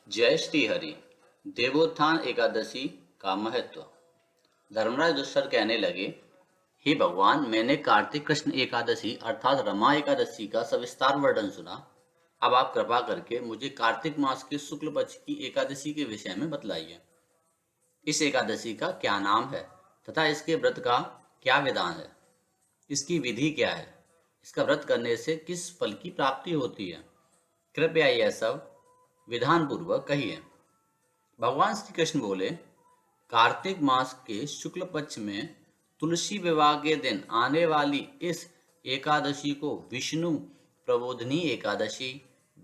जय श्री हरि। देवोत्थान एकादशी का महत्व। धर्मराज युधिष्ठिर कहने लगे, हे भगवान, मैंने कार्तिक कृष्ण एकादशी अर्थात रमा एकादशी का सविस्तार वर्णन सुना। अब आप कृपा करके मुझे कार्तिक मास के शुक्ल पक्ष की एकादशी के विषय में बतलाइए। इस एकादशी का क्या नाम है तथा इसके व्रत का क्या विधान है? इसकी विधि क्या है? इसका व्रत करने से किस फल की प्राप्ति होती है? कृपया यह सब विधान पूर्वक कहिए। भगवान श्री कृष्ण बोले, कार्तिक मास के शुक्ल पक्ष में तुलसी विवाह के दिन आने वाली इस एकादशी को विष्णु प्रबोधनी एकादशी,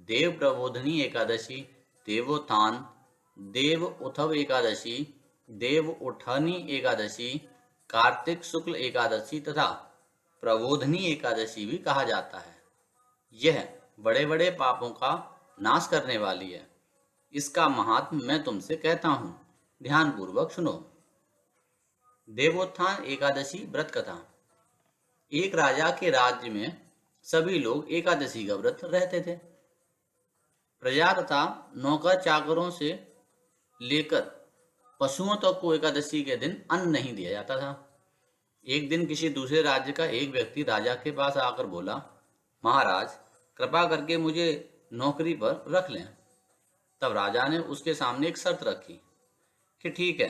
देव प्रबोधनी एकादशी, देवोत्थान, देव उठव एकादशी, देव उठनी एकादशी, कार्तिक शुक्ल एकादशी तथा प्रबोधनी एकादशी भी कहा जाता है। यह बड़े बड़े पापों का नाश करने वाली है। इसका महात्म्य मैं तुमसे कहता हूँ, ध्यान पूर्वक सुनो। देवोत्थान एकादशी व्रत कथा। एक राजा के राज्य में सभी लोग एकादशी का व्रत रहते थे। प्रजा तथा नौकर चाकरों से लेकर पशुओं तक को एकादशी के दिन अन्न नहीं दिया जाता था। एक दिन किसी दूसरे राज्य का एक व्यक्ति राजा के पास आकर बोला, महाराज, कृपा करके मुझे नौकरी पर रख लें। तब राजा ने उसके सामने एक शर्त रखी कि ठीक है,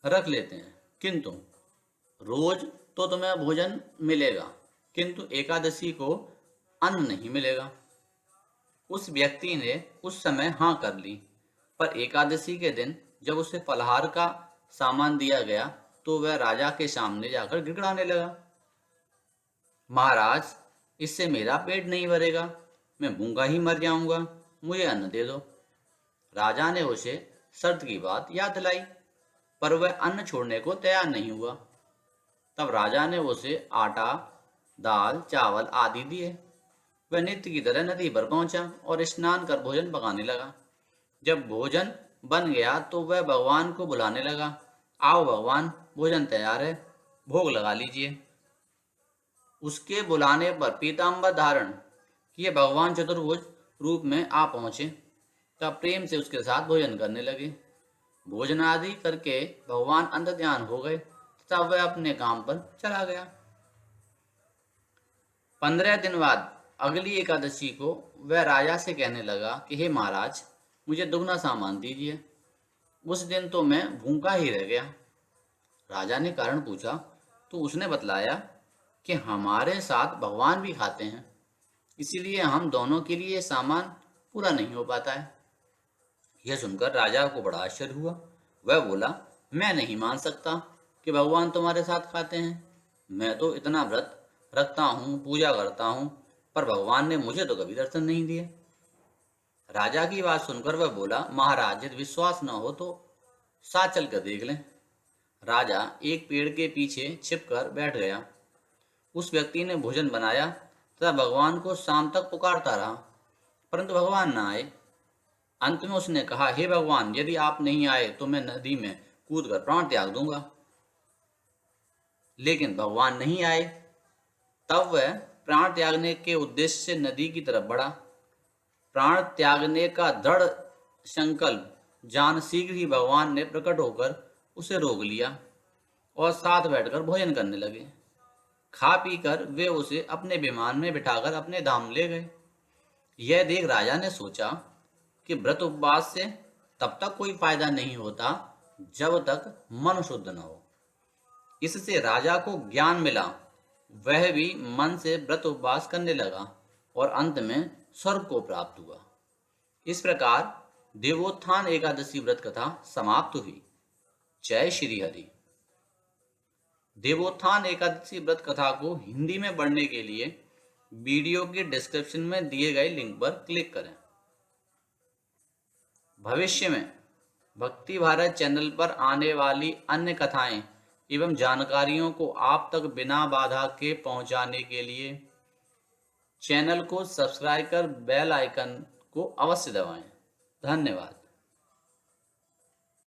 रख लेते हैं, किंतु रोज तो तुम्हें भोजन मिलेगा, किंतु एकादशी को अन्न नहीं मिलेगा। उस व्यक्ति ने उस समय हाँ कर ली, पर एकादशी के दिन जब उसे फलाहार का सामान दिया गया तो वह राजा के सामने जाकर गिड़गिड़ाने लगा, महाराज, इससे मेरा पेट नहीं भरेगा, मैं भूखा ही मर जाऊंगा, मुझे अन्न दे दो। राजा ने उसे शर्त की बात याद दिलाई, पर वह अन्न छोड़ने को तैयार नहीं हुआ। तब राजा ने उसे आटा, दाल, चावल आदि दिए। वह नित्य की तरह नदी पर पहुंचा और स्नान कर भोजन पकाने लगा। जब भोजन बन गया तो वह भगवान को बुलाने लगा, आओ भगवान, भोजन तैयार है, भोग लगा लीजिए। उसके बुलाने पर पीताम्बर धारण किए भगवान चतुर्भुज रूप में आ पहुंचे। तब प्रेम से उसके साथ भोजन करने लगे। भोजन आदि करके भगवान अंतर्ध्यान हो गए तथा वह अपने काम पर चला गया। 15 दिन बाद अगली एकादशी को वह राजा से कहने लगा कि हे महाराज, मुझे दुगना सामान दीजिए। उस दिन तो मैं भूखा ही रह गया। राजा ने कारण पूछा तो उसने बतलाया कि हमारे साथ भगवान भी खाते हैं, इसीलिए हम दोनों के लिए सामान पूरा नहीं हो पाता है। यह सुनकर राजा को बड़ा आश्चर्य हुआ। वह बोला, मैं नहीं मान सकता कि भगवान तुम्हारे साथ खाते हैं। मैं तो इतना व्रत रखता हूँ, पूजा करता हूँ, पर भगवान ने मुझे तो कभी दर्शन नहीं दिए। राजा की बात सुनकर वह बोला, महाराज, यदि विश्वास न हो तो साथ चल कर देख लें। राजा एक पेड़ के पीछे छिपकर बैठ गया। उस व्यक्ति ने भोजन बनाया तथा भगवान को शाम तक पुकारता रहा, परंतु भगवान न आए। अंत में उसने कहा, हे भगवान, यदि आप नहीं आए तो मैं नदी में कूदकर प्राण त्याग दूंगा। लेकिन भगवान नहीं आए। तब वह प्राण त्यागने के उद्देश्य से नदी की तरफ बढ़ा। प्राण त्यागने का दृढ़ संकल्प जान शीघ्र ही भगवान ने प्रकट होकर उसे रोक लिया और साथ बैठकर भोजन करने लगे। खा पी कर वे उसे अपने विमान में बिठाकर अपने धाम ले गए। यह देख राजा ने सोचा कि व्रत उपवास से तब तक कोई फायदा नहीं होता जब तक मन शुद्ध न हो। इससे राजा को ज्ञान मिला। वह भी मन से व्रत उपवास करने लगा और अंत में स्वर्ग को प्राप्त हुआ। इस प्रकार देवोत्थान एकादशी व्रत कथा समाप्त हुई। जय श्री हरि। देवोत्थान एकादशी व्रत कथा को हिंदी में पढ़ने के लिए वीडियो के डिस्क्रिप्शन में दिए गए लिंक पर क्लिक करें। भविष्य में भक्ति भारत चैनल पर आने वाली अन्य कथाएं एवं जानकारियों को आप तक बिना बाधा के पहुंचाने के लिए चैनल को सब्सक्राइब कर बेल आइकन को अवश्य दबाएं। धन्यवाद।